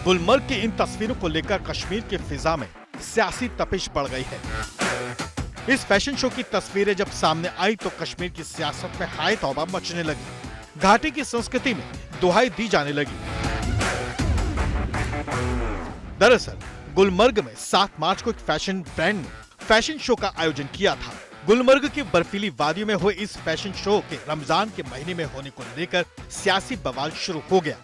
गुलमर्ग की इन तस्वीरों को लेकर कश्मीर की फिजा में सियासी तपिश बढ़ गई है। इस फैशन शो की तस्वीरें जब सामने आई तो कश्मीर की सियासत में हाय तौबा मचने लगी। घाटी की संस्कृति में दुहाई दी जाने लगी। दरअसल गुलमर्ग में 7 मार्च को एक फैशन ब्रांड ने फैशन शो का आयोजन किया था। गुलमर्ग की बर्फीली वादियों में हुए इस फैशन शो के रमजान के महीने में होने को लेकर सियासी बवाल शुरू हो गया।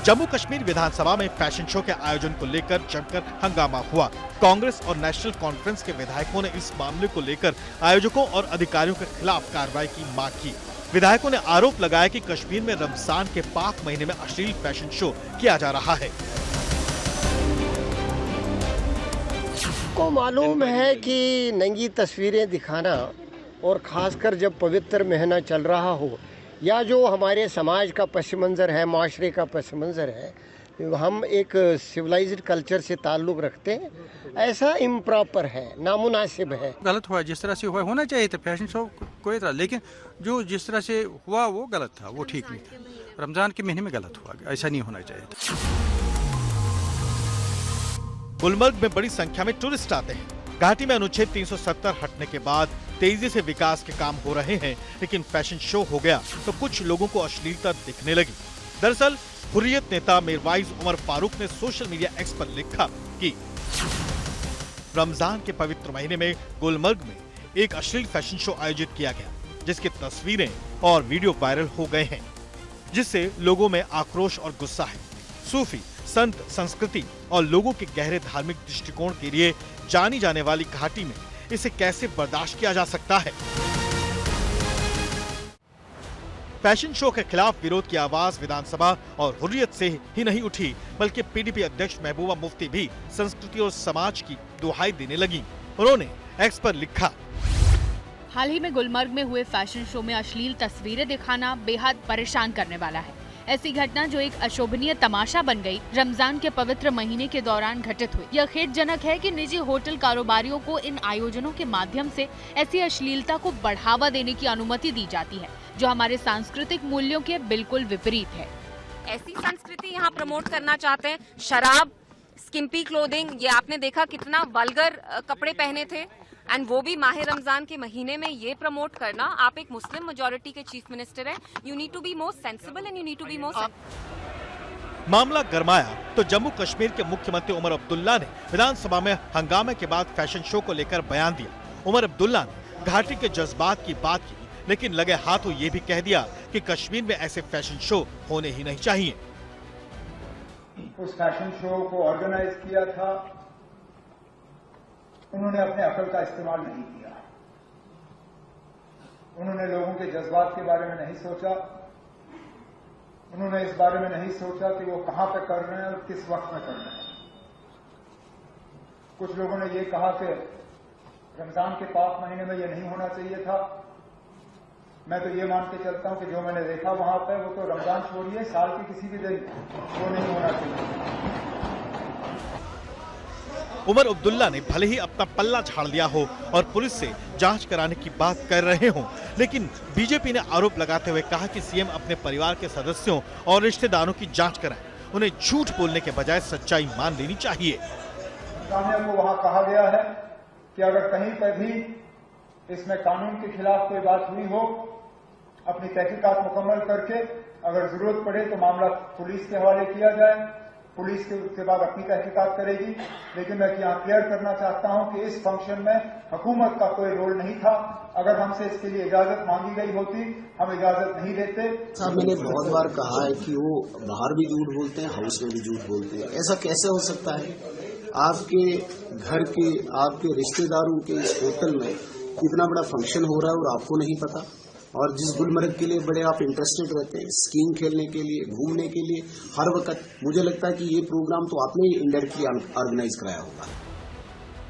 जम्मू कश्मीर विधानसभा में फैशन शो के आयोजन को लेकर जमकर हंगामा हुआ। कांग्रेस और नेशनल कॉन्फ्रेंस के विधायकों ने इस मामले को लेकर आयोजकों और अधिकारियों के खिलाफ कार्रवाई की मांग की। विधायकों ने आरोप लगाया कि कश्मीर में रमजान के पाक महीने में अश्लील फैशन शो किया जा रहा है। को मालूम है कि नंगी तस्वीरें दिखाना और खासकर जब पवित्र महीना चल रहा हो या जो हमारे समाज का पस मंज़र है, माशरे का पस मंज़र है, हम एक सिविलाइज्ड कल्चर से ताल्लुक़ रखते हैं, ऐसा इम्प्रॉपर है, नामुनासिब है। गलत हुआ, जिस तरह से हुआ होना चाहिए था फैशन शो कोई तरह, लेकिन जो जिस तरह से हुआ वो गलत था, वो ठीक नहीं था। रमज़ान के महीने में गलत हुआ, ऐसा नहीं होना चाहिए था। गुलमर्ग में बड़ी संख्या में टूरिस्ट आते हैं। घाटी में अनुच्छेद 370 हटने के बाद तेजी से विकास के काम हो रहे हैं, लेकिन फैशन शो हो गया तो कुछ लोगों को अश्लीलता दिखने लगी। दरअसल हुर्रियत नेता मीरवाइज उमर फारूक ने सोशल मीडिया एक्स पर लिखा कि रमजान के पवित्र महीने में गुलमर्ग में एक अश्लील फैशन शो आयोजित किया गया, जिसकी तस्वीरें और वीडियो वायरल हो गए हैं, जिससे लोगों में आक्रोश और गुस्सा है। सूफी, संत, संस्कृति और लोगों के गहरे धार्मिक दृष्टिकोण के लिए जानी जाने वाली घाटी में इसे कैसे बर्दाश्त किया जा सकता है। फैशन शो के खिलाफ विरोध की आवाज विधानसभा और हुर्रियत से ही नहीं उठी, बल्कि पीडीपी अध्यक्ष महबूबा मुफ्ती भी संस्कृति और समाज की दुहाई देने लगी। उन्होंने एक्स पर लिखा, हाल ही में गुलमर्ग में हुए फैशन शो में अश्लील तस्वीरें दिखाना बेहद परेशान करने वाला है। ऐसी घटना जो एक अशोभनीय तमाशा बन गई, रमजान के पवित्र महीने के दौरान घटित हुई। यह खेदजनक है कि निजी होटल कारोबारियों को इन आयोजनों के माध्यम से ऐसी अश्लीलता को बढ़ावा देने की अनुमति दी जाती है, जो हमारे सांस्कृतिक मूल्यों के बिल्कुल विपरीत है। ऐसी संस्कृति यहाँ प्रमोट करना चाहते हैं। शराब, स्किम्पी क्लोथिंग, ये आपने देखा कितना वल्गर कपड़े पहने थे, एंड वो भी माह रमजान के महीने में ये प्रमोट करना। आप एक मुस्लिम मेजॉरिटी के चीफ मिनिस्टर हैं, you need to be more sensible and you need to be more. मामला गरमाया तो जम्मू कश्मीर के मुख्यमंत्री उमर अब्दुल्ला ने विधानसभा में हंगामे के बाद फैशन शो को लेकर बयान दिया। उमर अब्दुल्ला ने घाटी के जज्बात की बात की, लेकिन लगे हाथों ये भी कह दिया कि कश्मीर में ऐसे फैशन शो होने ही नहीं चाहिए। उस फैशन शो को ऑर्गेनाइज किया था, उन्होंने अपने अकल का इस्तेमाल नहीं किया। उन्होंने लोगों के जज्बात के बारे में नहीं सोचा। उन्होंने इस बारे में नहीं सोचा कि वो कहां पे कर रहे हैं और किस वक्त में कर रहे हैं। कुछ लोगों ने ये कहा कि रमजान के पाक महीने में ये नहीं होना चाहिए था। मैं तो ये मान के चलता हूं कि जो मैंने देखा वहां पे, वो तो रमजान छोड़िए, साल के किसी भी दिन वो नहीं होना चाहिए। उमर अब्दुल्ला ने भले ही अपना पल्ला झाड़ लिया हो और पुलिस से जांच कराने की बात कर रहे हों, लेकिन बीजेपी ने आरोप लगाते हुए कहा कि सीएम अपने परिवार के सदस्यों और रिश्तेदारों की जांच कराएं। उन्हें झूठ बोलने के बजाय सच्चाई मान लेनी चाहिए। इंतजामिया को वहां कहा गया है कि अगर कहीं पर भी इसमें कानून के खिलाफ कोई बात हुई हो, अपनी तहकीकात मुकम्मल करके अगर जरूरत पड़े तो मामला पुलिस के हवाले किया जाए। पुलिस के उसके बाद अपनी तहकीकात करेगी। लेकिन मैं यहाँ क्लियर करना चाहता हूँ कि इस फंक्शन में हुकूमत का कोई रोल नहीं था। अगर हमसे इसके लिए इजाजत मांगी गई होती, हम इजाजत नहीं देते। साहब, मैंने बहुत बार कहा है कि वो बाहर भी झूठ बोलते हैं, हाउस में भी झूठ बोलते हैं। ऐसा कैसे हो सकता है? आपके घर के, आपके रिश्तेदारों के इस होटल में इतना बड़ा फंक्शन हो रहा है और आपको नहीं पता। और जिस गुलमर्ग के लिए बड़े आप इंटरेस्टेड रहते हैं, स्कीइंग खेलने के लिए, घूमने के लिए, हर वक्त मुझे लगता है कि ये प्रोग्राम तो आपने ही इनडायरेक्टली ऑर्गेनाइज कराया होगा।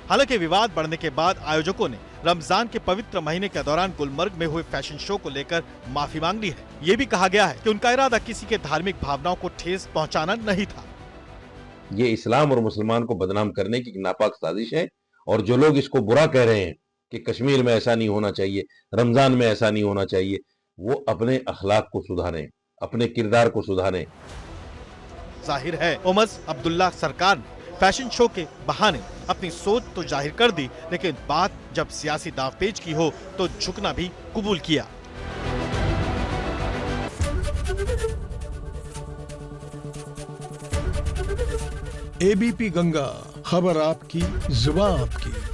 हालांकि विवाद बढ़ने के बाद आयोजकों ने रमजान के पवित्र महीने के दौरान गुलमर्ग में हुए फैशन शो को लेकर माफी मांग ली है। ये भी कहा गया है कि उनका इरादा किसी के धार्मिक भावनाओं को ठेस पहुंचाना नहीं था। ये इस्लाम और मुसलमान को बदनाम करने की नापाक साजिश है, और जो लोग इसको बुरा कह रहे हैं कि कश्मीर में ऐसा नहीं होना चाहिए, रमजान में ऐसा नहीं होना चाहिए, वो अपने अखलाक को सुधारें, अपने किरदार को सुधारें। जाहिर है उमस अब्दुल्ला सरकार ने फैशन शो के बहाने अपनी सोच तो जाहिर कर दी, लेकिन बात जब सियासी दांवपेच की हो तो झुकना भी कबूल किया। एबीपी गंगा, खबर आपकी, जुबान आपकी।